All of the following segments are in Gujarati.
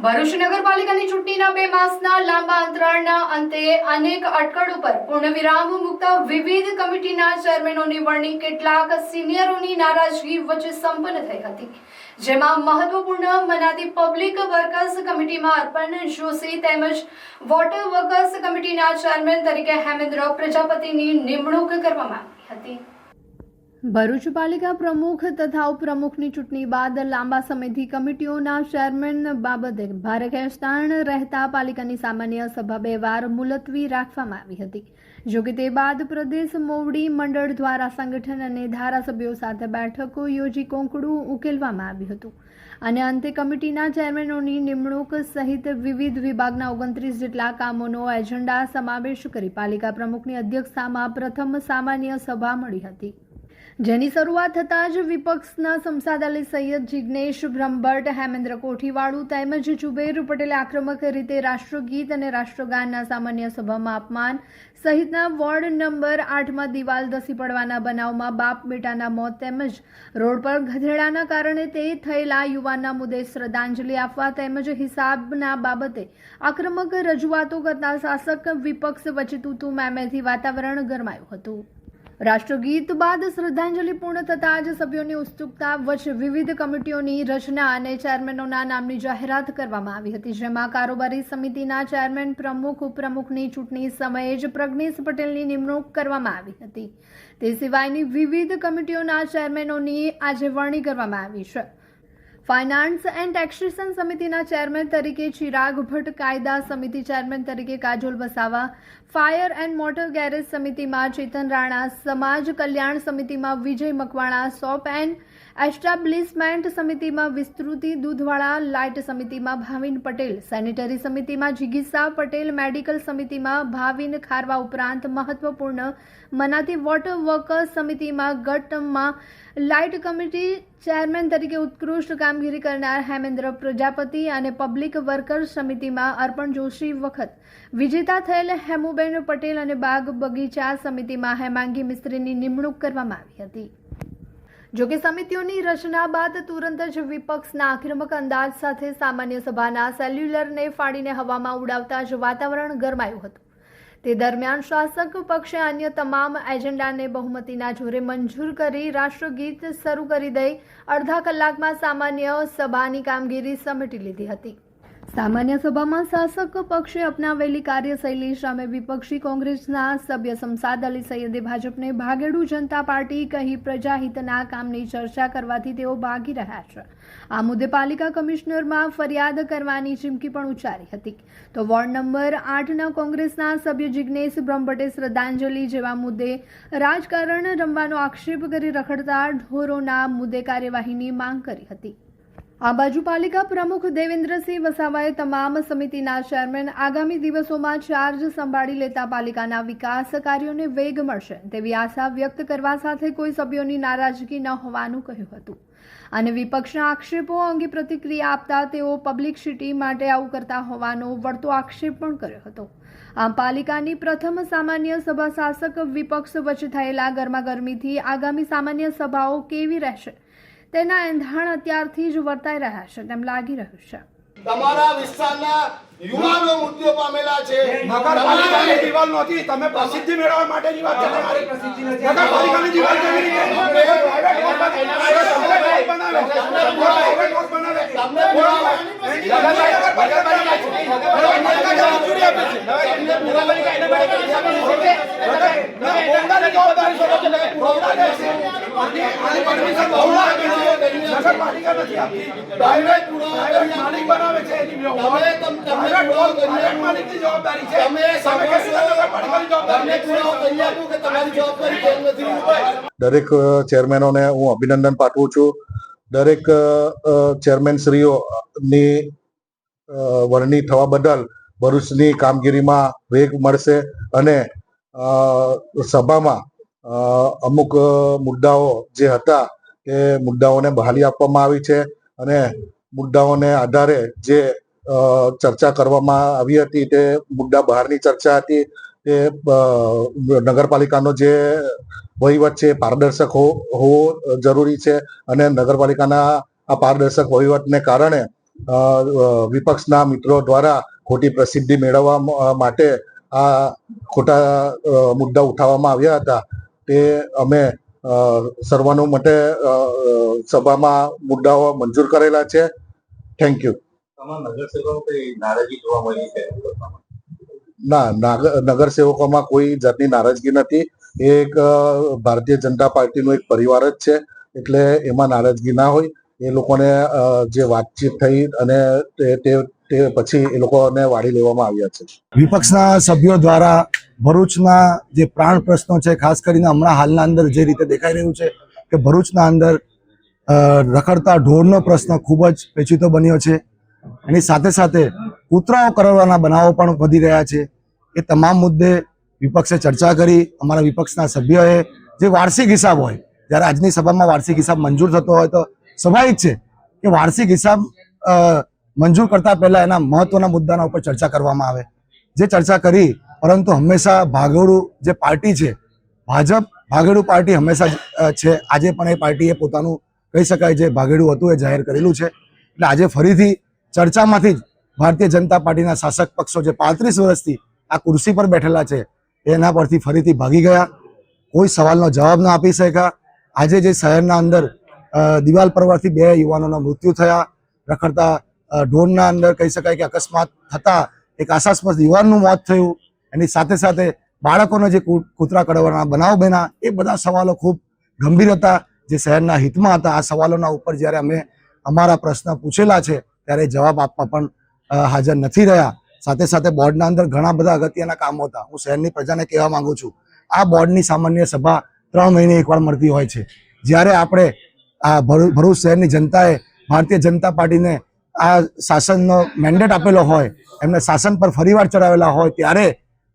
ભરૂચ નગરપાલિકાની ચૂંટણીના 2 માસના લાંબા અંતરાળના અંતે અનેક અટકળો પર પૂર્ણવિરામ મૂકતા વિવિધ કમિટીના ચેરમેનોની વરણી કેટલાક સિનિયરોની નારાજગી વચ્ચે સંપન્ન થઈ હતી, જેમાં મહત્વપૂર્ણ મનાતી પબ્લિક વર્કર્સ કમિટીમાં અર્પણ જોશી તેમજ વોટર વર્કર્સ કમિટીના ચેરમેન તરીકે હેમેન્દ્ર પ્રજાપતિની નિમણૂક કરવામાં આવી હતી। ભરૂચ પાલિકા પ્રમુખ તથા ઉપપ્રમુખની ચૂંટણી બાદ લાંબા સમયથી કમિટીઓના ચેરમેન બાબતે ભારે ખેંચતાણ રહેતા પાલિકાની સામાન્ય સભા 2 વાર મુલતવી રાખવામાં આવી હતી। જોકે તે બાદ પ્રદેશ મોવડી મંડળ દ્વારા સંગઠન અને ધારાસભ્યો સાથે બેઠકો યોજી કોંકડું ઉકેલવામાં આવ્યું હતું અને અંતે કમિટીના ચેરમેનોની નિમણૂક સહિત વિવિધ વિભાગના 29 જેટલા કામોનો એજન્ડા સમાવેશ કરી પાલિકા પ્રમુખની અધ્યક્ષતામાં પ્રથમ સામાન્ય સભા મળી હતી, જેની શરૂઆત થતાં જ વિપક્ષના શમશાદ અલી સૈયદ, જિગ્નેશ બ્રહ્મભટ્ટ, હેમેન્દ્ર કોઠીવાળુ તેમજ જુબેર પટેલે આક્રમક રીતે રાષ્ટ્રગીત અને રાષ્ટ્રગાનના સામાન્ય સભામાં અપમાન સહિતના વોર્ડ નંબર 8માં દિવાલ ધસી પડવાના બનાવમાં બાપ બેટાના મોત તેમજ રોડ પર ગધેડાના કારણે તે થયેલા યુવાનના મુદ્દે શ્રદ્ધાંજલિ આપવા તેમજ હિસાબના બાબતે આક્રમક રજૂઆતો કરતા શાસક વિપક્ષ વચ્ચે તૂતુ મેમેથી વાતાવરણ ગરમાયું હતું। રાષ્ટ્રગીત બાદ શ્રદ્ધાંજલિ પૂર્ણ થતાં જ સભ્યોની ઉત્સુકતા વચ્ચે વિવિધ કમિટીઓની રચના અને ચેરમેનોના નામની જાહેરાત કરવામાં આવી હતી, જેમાં કારોબારી સમિતિના ચેરમેન, પ્રમુખ, ઉપપ્રમુખની ચૂંટણી સમયે જ પ્રજ્ઞેશ પટેલની નિમણૂક કરવામાં આવી હતી। તે સિવાયની વિવિધ કમિટીઓના ચેરમેનોની આજે વરણી કરવામાં આવી છે। ફાઇનાન્સ એન્ડ ટેક્સેશન સમિતિના ચેરમેન તરીકે ચિરાગ ભટ્ટ, કાયદા સમિતિ ચેરમેન તરીકે Kajol Vasava, fire and motor garage સમિતિમાં ચેતન રાણા, સમાજ કલ્યાણ સમિતિમાં વિજય મકવાણા, સોપ એન્ડ એસ્ટાબ્લિશમેન્ટ સમિતિમાં વિસ્તૃતિ દૂધવાળા, લાઇટ સમિતિમાં ભાવિન પટેલ, સેનિટરી સમિતિમાં જિગીસા પટેલ, મેડિકલ સમિતિમાં ભાવિન ખારવા ઉપરાંત મહત્વપૂર્ણ મનાતી વોટર વર્કર્સ સમિતિમાં ગટમાં લાઇટ કમિટી ચેરમેન તરીકે ઉત્કૃષ્ટ કામગીરી કરનાર હેમેન્દ્ર પ્રજાપતિ અને પબ્લિક વર્કર્સ સમિતિમાં અર્પણ જોશી વખત વિજેતા થયેલ હેમુબેન પટેલ અને બાગ બગીચા સમિતિમાં હેમાંગી મિસ્ત્રીની નિમણૂક કરવામાં આવી હતી। જોકે સમિતિઓની રચના બાદ તુરંત જ વિપક્ષના આક્રમક અંદાજ સાથે સામાન્ય સભાના સેલ્યુલરને ફાડીને હવામાં ઉડાવતા જ વાતાવરણ ગરમાયું હતું। તે દરમિયાન શાસક પક્ષે અન્ય તમામ એજન્ડાને બહુમતીના જોરે મંજૂર કરી રાષ્ટ્રગીત શરૂ કરી દઈ અડધા કલાકમાં સામાન્ય સભાની કામગીરી સમેટી લીધી હતી। સામાન્ય સભામાં શાસક પક્ષે અપનાવેલી કાર્યશૈલી સામે વિપક્ષી કોંગ્રેસના સભ્ય શમશાદ અલી સૈયદે ભાજપને ભાગેડુ જનતા પાર્ટી કહી પ્રજાહિતના કામની ચર્ચા કરવાથી તેઓ ભાગી રહ્યા છે। આ મુદ્દે પાલિકા કમિશનરમાં ફરિયાદ કરવાની ચીમકી પણ ઉચ્ચારી હતી। તો વોર્ડ નંબર 8ના કોંગ્રેસના સભ્ય જિગ્નેશ બ્રહ્મભટ્ટે શ્રદ્ધાંજલિ જેવા મુદ્દે રાજકારણ રમવાનો આક્ષેપ કરી રખડતા ઢોરોના મુદ્દે કાર્યવાહીની માંગ કરી હતી। આ બાજુ પાલિકા પ્રમુખ દેવેન્દ્રસિંહ વસાવાએ તમામ સમિતિના ચેરમેન આગામી દિવસોમાં ચાર્જ સંભાળી લેતા પાલિકાના વિકાસ કાર્યોને વેગ મળશે તેવી આશા વ્યક્ત કરવા સાથે કોઈ સભ્યોની નારાજગી ન હોવાનું કહ્યું હતું અને વિપક્ષના આક્ષેપો અંગે પ્રતિક્રિયા આપતા તેઓ પબ્લિસિટી માટે આવું કરતા હોવાનો વળતો આક્ષેપ પણ કર્યો હતો। આમ પાલિકાની પ્રથમ સામાન્ય સભા શાસક વિપક્ષ વચ્ચે થયેલા ગરમાગરમીથી આગામી સામાન્ય સભાઓ કેવી રહેશે તેના એંધાણ અત્યારથી જ વર્તાઈ રહ્યા છે તેમ લાગી રહ્યું છે। તમારા વિસ્તારના યુવાનો મૃત્યુ પામેલા છે। નગરપાલિકાની દિવાલ નહોતી, તમે પ્રસિદ્ધિ મેળવવા માટેની વાત કરો। નગરપાલિકાની દિવાલ કેવી રીતે દરેક ચેરમેનોને હું અભિનંદન પાઠવું છું। દરેક ચેરમેનશ્રીઓની વરણી થવા બદલ ભરૂચની કામગીરીમાં વેગ મળશે અને સભામાં અમુક મુદ્દાઓ જે હતા તે મુદ્દાઓને બહાલી આપવામાં આવી છે અને મુદ્દાઓને આધારે જે ચર્ચા કરવામાં આવી હતી તે મુદ્દા બહારની ચર્ચા હતી। તે નગરપાલિકાનો જે વહીવટ છે પારદર્શક હોવો જરૂરી છે અને નગરપાલિકાના આ પારદર્શક વહીવટને કારણે વિપક્ષના મિત્રો દ્વારા ખોટી પ્રસિદ્ધિ મેળવવા માટે આ ખોટા મુદ્દા ઉઠાવવામાં આવ્યા હતા તે અમે સર્વાનુમતે સભામાં મુદ્દાઓ મંજૂર કરેલા છે. Thank you. ના, નગરસેવકોમાં કોઈ જાતની નારાજગી નથી. એક ભારતીય જનતા પાર્ટીનો એક પરિવાર જ છે, એટલે એમાં નારાજગી ના હોય. એ લોકોને જે વાતચીત થઈ અને તે પછી એ લોકોને વાળી લેવામાં આવ્યા છે. વિપક્ષના સભ્યો દ્વારા ભરૂચના જે પ્રાણ પ્રશ્નો છે, ખાસ કરીને હમણાં હાલના અંદર જે રીતે દેખાઈ રહ્યું છે કે ભરૂચના અંદર રખડતા ઢોરનો પ્રશ્ન ખૂબ જ પેચીતો બન્યો છે. એની સાથે સાથે કૂતરાઓ કરડવાના બનાવો પણ વધી રહ્યા છે. એ તમામ મુદ્દે વિપક્ષે ચર્ચા કરી. અમારા વિપક્ષના સભ્યોએ જે વાર્ષિક હિસાબ હોય, જ્યારે આજની સભામાં વાર્ષિક હિસાબ મંજૂર થતો હોય તો સ્વાભાવિક છે કે વાર્ષિક હિસાબ મંજૂર કરતા પહેલા એના મહત્વના મુદ્દાના ઉપર ચર્ચા કરવામાં આવે. જે ચર્ચા કરી, પરંતુ હંમેશા ભાગેડુ જે પાર્ટી છે, ભાજપ ભાગેડુ પાર્ટી હંમેશા છે. આજે પણ એ પાર્ટીએ પોતાનું કહી શકાય જે ભાગેડુ હતું એ જાહેર કરેલું છે. એટલે આજે ફરીથી ચર્ચામાંથી જ ભારતીય જનતા પાર્ટીના શાસક પક્ષો જે 35 વર્ષથી આ ખુરશી પર બેઠેલા છે એના પરથી ફરીથી ભાગી ગયા. કોઈ સવાલનો જવાબ ન આપી શક્યા. આજે જે શહેરના અંદર દિવાલ પરવારથી 2 યુવાનોના મૃત્યુ થયા, રખડતા ઢોરના અંદર કહી શકાય કે અકસ્માત થતા એક આશાસ્પદ યુવાનનું મોત થયું, એની સાથે સાથે બાળકોને જે કૂતરા કરડવાના બનાવ બન્યા, એ બધા સવાલો ખૂબ ગંભીર હતા, જે શહેરના હિતમાં હતા. આ સવાલોના ઉપર જ્યારે અમે અમારા પ્રશ્ન પૂછેલા છે ત્યારે જવાબ આપવા પણ હાજર નથી રહ્યા. સાથે સાથે બોર્ડના અંદર ઘણા બધા અગત્યના કામો હતા. હું શહેરની પ્રજાને કહેવા માંગુ છું, આ બોર્ડની સામાન્ય સભા 3 મહિને એકવાર મળતી હોય છે. જ્યારે આપણે આ ભરૂચ શહેરની જનતાએ ભારતીય જનતા પાર્ટીને આ શાસનનો મેન્ડેટ આપેલો હોય, એમને શાસન પર ફરીવાર ચડાવેલા હોય, ત્યારે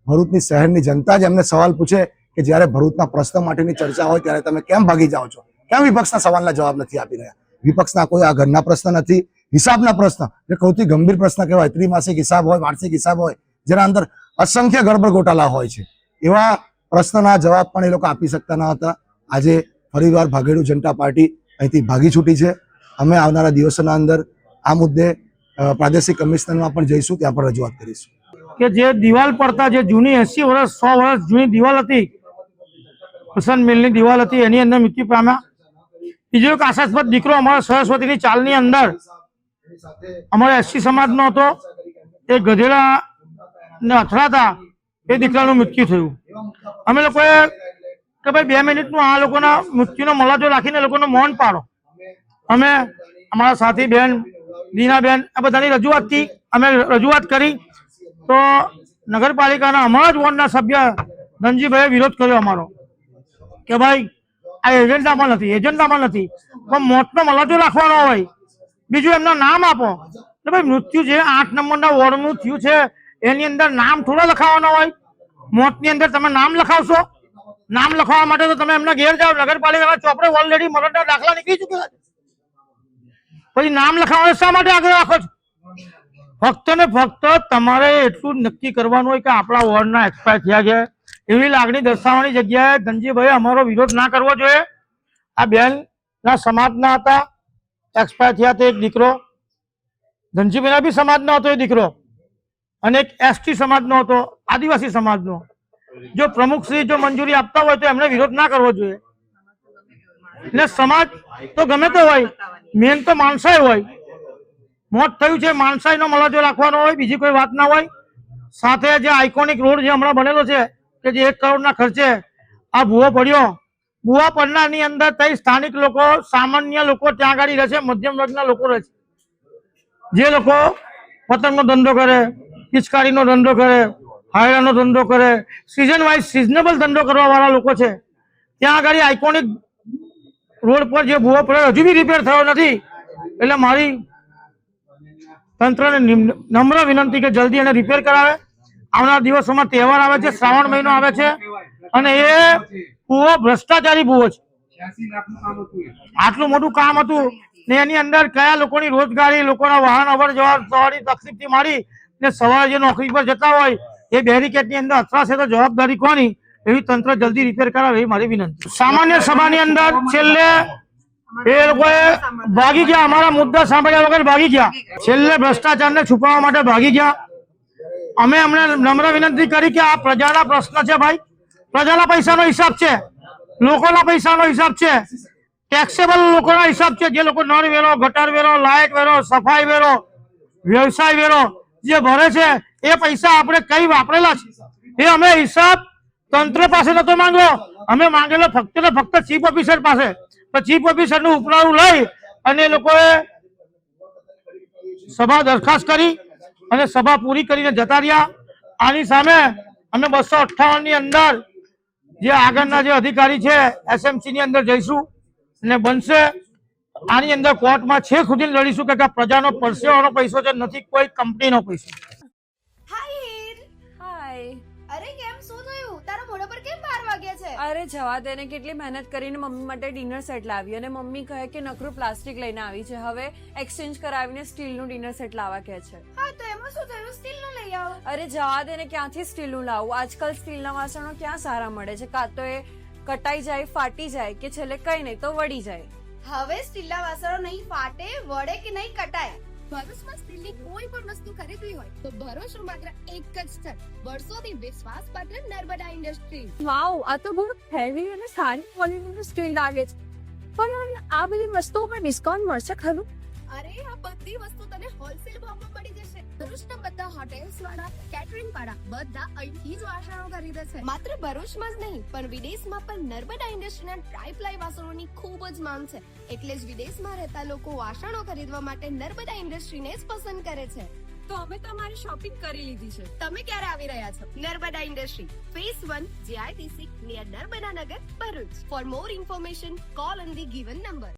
ભરૂચની શહેરની જનતા જ એમને સવાલ પૂછે કે જ્યારે ભરૂચના પ્રશ્ન માટેની ચર્ચા હોય ત્યારે તમે કેમ ભાગી જાઓ છો? કેમ વિપક્ષના સવાલના જવાબ નથી આપી રહ્યા? વિપક્ષના કોઈ આ ઘરના પ્રશ્ન નથી, હિસાબના પ્રશ્ન, જે સૌથી ગંભીર પ્રશ્ન કહેવાય, ત્રિમાસિક હિસાબ હોય, વાર્ષિક હિસાબ હોય, જેના અંદર અસંખ્ય ગડબડ ગોટાલા હોય છે, એવા પ્રશ્નના જવાબ પણ એ લોકો આપી શકતા ન હતા. આજે ફરીવાર ભાગેડુ જનતા પાર્ટી અહીંથી ભાગી છૂટી છે. અમે આવનારા દિવસોના અંદર આ મુદ્દે પ્રાદેશિક કમિશનરમાં પણ જઈશું, ત્યાં પણ રજૂઆત કરીશું. કે જે દિવાલ પડતા જે જૂની 80 વર્ષ 100 વર્ષ જૂની દિવાલ હતી, વસંત મિલની દિવાલ હતી, એની અંદર મૃત્યુ પામ્યા. બીજો એક આશાસ્પદ દીકરો અમારા સરસ્વતીની ચાલની અંદર અમારા એસસી સમાજનો હતો, એ ગધેડાને અથડાતા એ દીકરાનું મૃત્યુ થયું. અમે લોકોએ કે ભાઈ 2 મિનિટનું આ લોકોના મૃત્યુનો મલાજો રાખીને લોકોનો મૌન પાડો. અમે અમારા સાથી બેન દીનાબેન આ બધાની રજૂઆતથી અમે રજૂઆત કરી તો નગરપાલિકાના અમારા જ વોર્ડના સભ્ય ધનજીભાઈએ વિરોધ કર્યો અમારો કે ભાઈ આ એજન્ડામાં નથી, પણ મોતનો મલાજો રાખવાનો હોય, બીજું એમના નામ આપો. એટલે ભાઈ મૃત્યુ જે 8 નંબરના વોર્ડનું થયું છે એની અંદર નામ થોડા લખાવાના હોય? મોતની અંદર તમે નામ લખાવશો? નામ લખાવવા માટે તો તમે એમના ઘેર જાઓ. નગરપાલિકાના ચોપડે ઓલરેડી મરણના દાખલા નીકળી ચૂકેલા છે, પછી નામ લખાવવા શા માટે આગળ રાખો છો? ફક્ત ને ફક્ત તમારે એટલું નક્કી કરવાનું હોય કે આપણા વોર્ડના એક્સપાયર થયા છે, એવી લાગણી દર્શાવવાની જગ્યાએ ધનજીભાઈ અમારો વિરોધ ના કરવો જોઈએ. આ બેનના સમાજના હતા, એક્સપાયર થયા તે એક દીકરો, ધનજીભાઈના બી સમાજનો હતો એ દીકરો, અને એક એસટી સમાજનો હતો, આદિવાસી સમાજનો. જો પ્રમુખશ્રી જો મંજૂરી આપતા હોય તો એમને વિરોધ ના કરવો જોઈએ. એટલે સમાજ તો ગમે તે હોય, મેન તો માણસાઈ હોય. મોત થયું છે, માણસાઈનો મલાજો રાખવાનો હોય, બીજી કોઈ વાત ના હોય. સાથે જે આઇકોનિક રોડ જે હમણાં બનેલો છે કે જે 1 કરોડના ખર્ચે આ ભૂવો પડ્યો, ભૂવા પડનારની અંદર તઈ સ્થાનિક લોકો, સામાન્ય લોકો ત્યાં આગળ રહે છે, મધ્યમ વર્ગના લોકો રહે છે. જે લોકો પતંગનો ધંધો કરે, પિચકારીનો ધંધો કરે, હાયરાનો ધંધો કરે, સિઝન વાઇઝ સિઝનેબલ ધંધો કરવા વાળા લોકો છે, ત્યાં આગળ આઇકોનિક રોડ પર જે ભૂવો પડ્યો હજુ બી રિપેર થયો નથી. એટલે મારી તંત્રને નમ્ર વિનંતી કે જલ્દી એને રિપેર કરાવે. આવનારા દિવસોમાં તહેવાર આવે છે, શ્રાવણ મહિનો આવે છે, અને એ ભૂવો ભ્રષ્ટાચારી ભૂવો છે. આટલું મોટું કામ હતું ને એની અંદર કયા લોકોની રોજગારી, લોકોના વાહન અવર જવર સવારી તકલીફથી મારી ને સવારે જે નોકરી પર જતા હોય એ બેરિકેડની અંદર અથડાશે તો જવાબદારી કોની? એવી તંત્ર જલ્દી રિપેર કરાવે એવી મારી વિનંતી. સામાન્ય સભાની અંદર છેલ્લે એ લોકોએ ભાગી ગયા, અમારા મુદ્દા સાંભળ્યા વગર ભાગી ગયા. છેલ્લે ભ્રષ્ટાચારને છુપાવવા માટે ભાગી ગયા. અમે અમને નમ્ર વિનંતી કરી કે આ પ્રજાના પ્રશ્ન છે ભાઈ, પ્રજાના પૈસાનો હિસાબ છે, લોકોના પૈસાનો હિસાબ છે, ટેક્સેબલ લોકોના હિસાબ છે. જે લોકો નળ વેરો, ગટર વેરો, લાઇટ વેરો, સફાઈ વેરો, વ્યવસાય વેરો જે ભરે છે એ પૈસા આપણે કઈ વાપરેલા છે એ અમે હિસાબ તંત્ર પાસે નતો માંગ્યો, અમે માંગેલો ફક્ત ને ફક્ત ચીફ ઓફિસર પાસે. તો ચીફ ઓફિસર નું ઉપરાળું લઈ અને એ લોકોએ સભા દરખાસ્ત કરી અને સભા પૂરી કરીને જતા રહ્યા. આની સામે અમે 258 ની અંદર જે આગળના જે અધિકારી છે SMC ની અંદર જઈશું અને બનશે આની અંદર કોર્ટમાં છેક સુધી લડીશું કે પ્રજાનો પરસેવાનો પૈસો છે, નથી કોઈ કંપનીનો પૈસો. હાય. અરે કેમ શું થયું? તારા મોઢા પર કેમ 12 વાગ્યા છે? અરે જવા દે ને, કેટલી મહેનત કરીને મમ્મી માટે ડિનર સેટ લાવી અને મમ્મી કહે કે નકરું પ્લાસ્ટિક લઈને આવી છે, હવે એક્સચેન્જ કરાવીને સ્ટીલનું ડિનર સેટ લાવવા કહે છે. હા તો એમાં શું થયું? સ્ટીલનું લઈ આવો. અરે જવા દે ને, ક્યાંથી સ્ટીલનું લાવું? આજકાલ સ્ટીલના વાસણો ક્યાં સારા મળે છે? કાં તો એ કટાઈ જાય, ફાટી જાય કે છેલ્લે કઈ નહીં તો વળી જાય. હવે સ્ટીલના વાસણો નહીં ફાટે, વળે કે નહીં કટાય. ભરૂચમાં સ્ટીલની કોઈ પણ વસ્તુ ખરીદવી હોય તો ભરૂચનું માત્ર એક જ સ્થળ, વર્ષોથી વિશ્વાસપાત્ર નર્મદા ઇન્ડસ્ટ્રીઝ. વાવ, આ તો બહુ હેવી અને સારી ક્વોલિટીનું સ્ટીલ લાગે છે. પણ આ બધી વસ્તુઓ પર ડિસ્કાઉન્ટ મળશે ખરું? અરે આ બધી વસ્તુ તને હોલસેલ ભાવમાં મળી જશે. ભરૂચના બધા હોટેલ્સ વાળા, કેટરિંગ વાળા બધા અહીંથી જ વાસણો ખરીદે છે. માત્ર ભરૂચમાં જ નહીં પણ વિદેશમાં પણ નર્મદા ઇન્ડસ્ટ્રીના ટ્રાય-પ્લાય વાસણોની ખૂબ જ માંગ છે. એટલે જ વિદેશમાં રહેતા લોકો વાસણો ખરીદવા માટે નર્મદા ઇન્ડસ્ટ્રીને જ પસંદ કરે છે. તો અમે તમારી શોપિંગ કરી લીધી છે. તમે ક્યારે આવી રહ્યા છો? Narmada industry, phase 1, JITC, near Narmada Nagar, Bharuch. For more information, call on the given number.